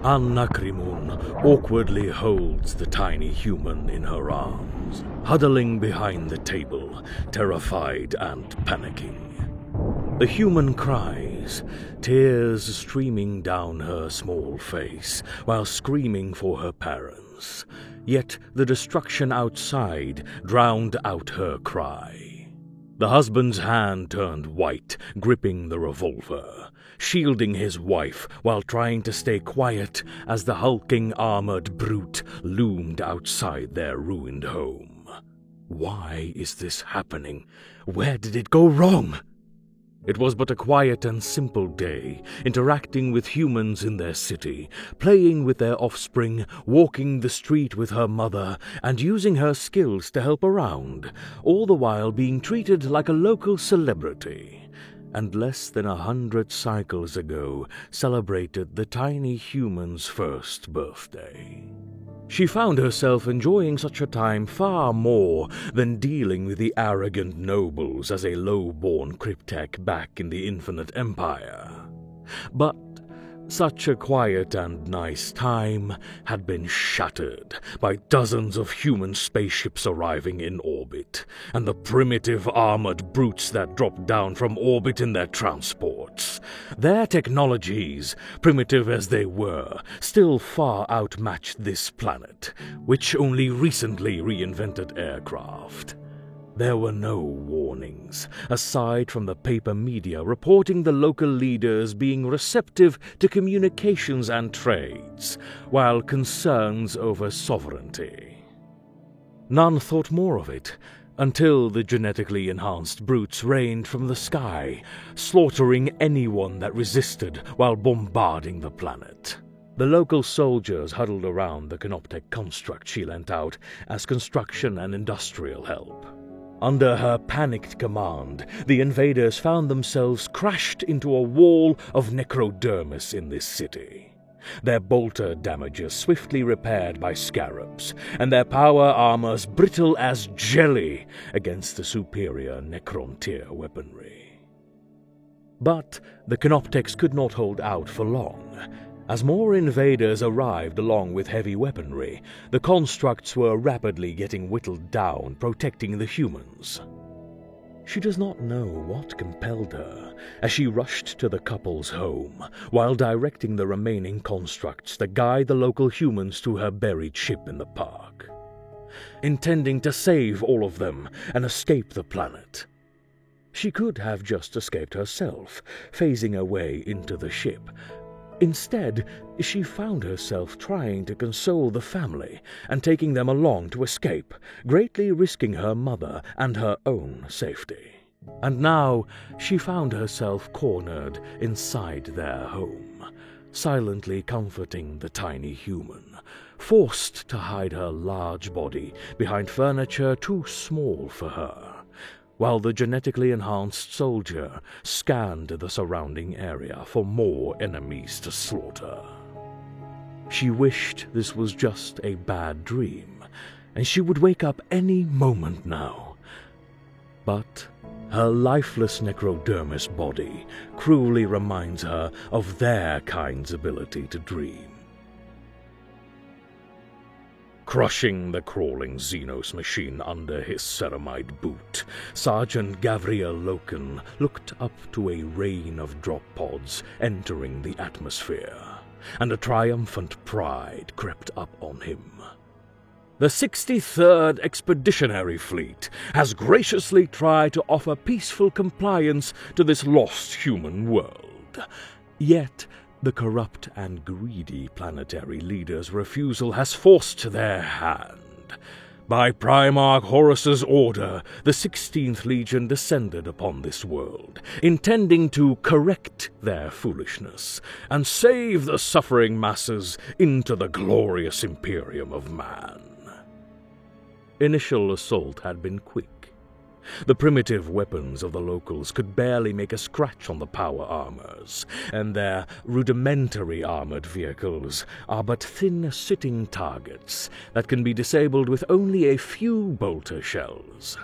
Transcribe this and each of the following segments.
An-Nakrimun awkwardly holds the tiny human in her arms, huddling behind the table, terrified and panicking. The human cries, tears streaming down her small face, while screaming for her parents. Yet the destruction outside drowned out her cry. The husband's hand turned white, gripping the revolver, shielding his wife while trying to stay quiet as the hulking armored brute loomed outside their ruined home. Why is this happening? Where did it go wrong? It was but a quiet and simple day, interacting with humans in their city, playing with their offspring, walking the street with her mother, and using her skills to help around, all the while being treated like a local celebrity. And less than 100 cycles ago celebrated the tiny human's first birthday. She found herself enjoying such a time far more than dealing with the arrogant nobles as a low-born cryptek back in the Infinite Empire. But such a quiet and nice time had been shattered by dozens of human spaceships arriving in orbit, and the primitive armored brutes that dropped down from orbit in their transports. Their technologies, primitive as they were, still far outmatched this planet, which only recently reinvented aircraft. There were no warnings, aside from the paper media reporting the local leaders being receptive to communications and trades, while concerns over sovereignty. None thought more of it, until the genetically enhanced brutes rained from the sky, slaughtering anyone that resisted while bombarding the planet. The local soldiers huddled around the Canoptek construct she lent out as construction and industrial help. Under her panicked command, the invaders found themselves crashed into a wall of necrodermis in this city. Their bolter damages swiftly repaired by scarabs, and their power armors brittle as jelly against the superior Necron-tier weaponry. But the Canopteks could not hold out for long. As more invaders arrived along with heavy weaponry, the constructs were rapidly getting whittled down, protecting the humans. She does not know what compelled her as she rushed to the couple's home, while directing the remaining constructs to guide the local humans to her buried ship in the park, intending to save all of them and escape the planet. She could have just escaped herself, phasing her way into the ship. Instead, she found herself trying to console the family and taking them along to escape, greatly risking her mother and her own safety. And now she found herself cornered inside their home, silently comforting the tiny human, forced to hide her large body behind furniture too small for her, while the genetically enhanced soldier scanned the surrounding area for more enemies to slaughter. She wished this was just a bad dream, and she would wake up any moment now. But her lifeless necrodermis body cruelly reminds her of their kind's ability to dream. Crushing the crawling Xenos machine under his ceramide boot, Sergeant Gavriel Loken looked up to a rain of drop pods entering the atmosphere, and a triumphant pride crept up on him. The 63rd Expeditionary Fleet has graciously tried to offer peaceful compliance to this lost human world. Yet, the corrupt and greedy planetary leaders' refusal has forced their hand. By Primarch Horus's order, the 16th Legion descended upon this world, intending to correct their foolishness and save the suffering masses into the glorious Imperium of Man. Initial assault had been quick. The primitive weapons of the locals could barely make a scratch on the power armors, and their rudimentary armored vehicles are but thin sitting targets that can be disabled with only a few bolter shells.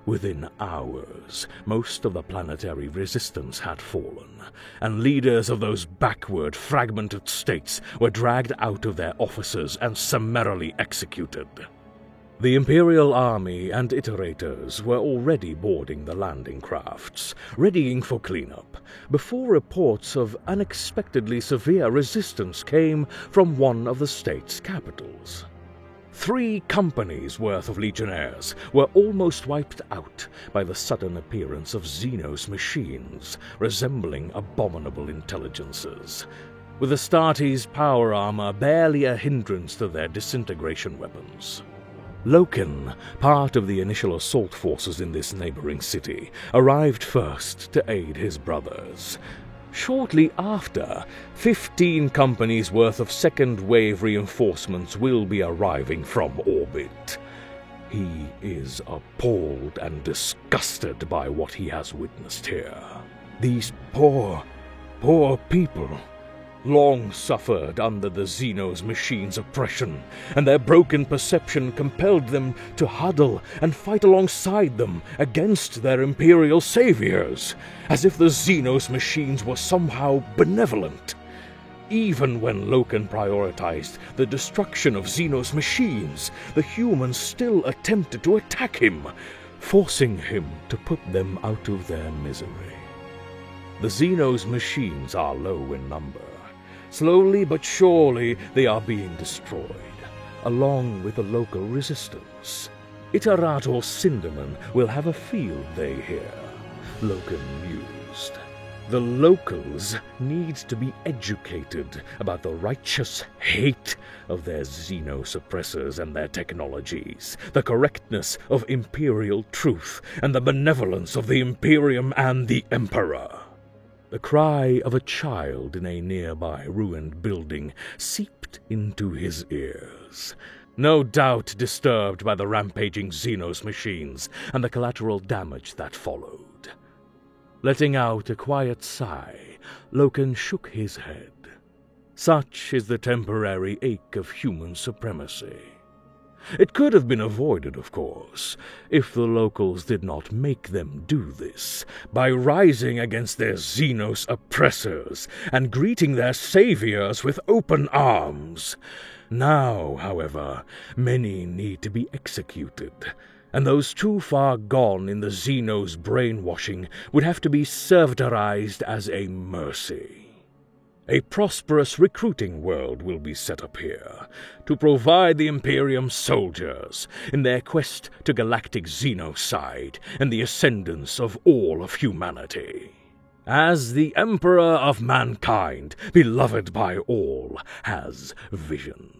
Within hours, most of the planetary resistance had fallen, and leaders of those backward, fragmented states were dragged out of their offices and summarily executed. The Imperial Army and iterators were already boarding the landing crafts, readying for cleanup, before reports of unexpectedly severe resistance came from one of the state's capitals. 3 companies' worth of legionnaires were almost wiped out by the sudden appearance of Xenos machines resembling abominable intelligences, with Astartes' power armor barely a hindrance to their disintegration weapons. Loken, part of the initial assault forces in this neighboring city, arrived first to aid his brothers. Shortly after, 15 companies' worth of second-wave reinforcements will be arriving from orbit. He is appalled and disgusted by what he has witnessed here. These poor people, long suffered under the Xenos machines' oppression, and their broken perception compelled them to huddle and fight alongside them against their Imperial saviors, as if the Xenos machines were somehow benevolent. Even when Loken prioritized the destruction of Xenos machines, the humans still attempted to attack him, forcing him to put them out of their misery. The Xenos machines are low in number. Slowly but surely they are being destroyed, along with the local resistance. Iterator Sinderman will have a field day here, Loken mused. The locals need to be educated about the righteous hate of their xenosuppressors and their technologies, the correctness of imperial truth, and the benevolence of the Imperium and the Emperor. The cry of a child in a nearby ruined building seeped into his ears, no doubt disturbed by the rampaging Xenos machines and the collateral damage that followed. Letting out a quiet sigh, Loken shook his head. Such is the temporary ache of human supremacy. It could have been avoided, of course, if the locals did not make them do this, by rising against their Xenos oppressors and greeting their saviors with open arms. Now, however, many need to be executed, and those too far gone in the Xenos brainwashing would have to be servitorized as a mercy. A prosperous recruiting world will be set up here to provide the Imperium soldiers in their quest to galactic xenocide and the ascendance of all of humanity. As the Emperor of mankind, beloved by all, has vision.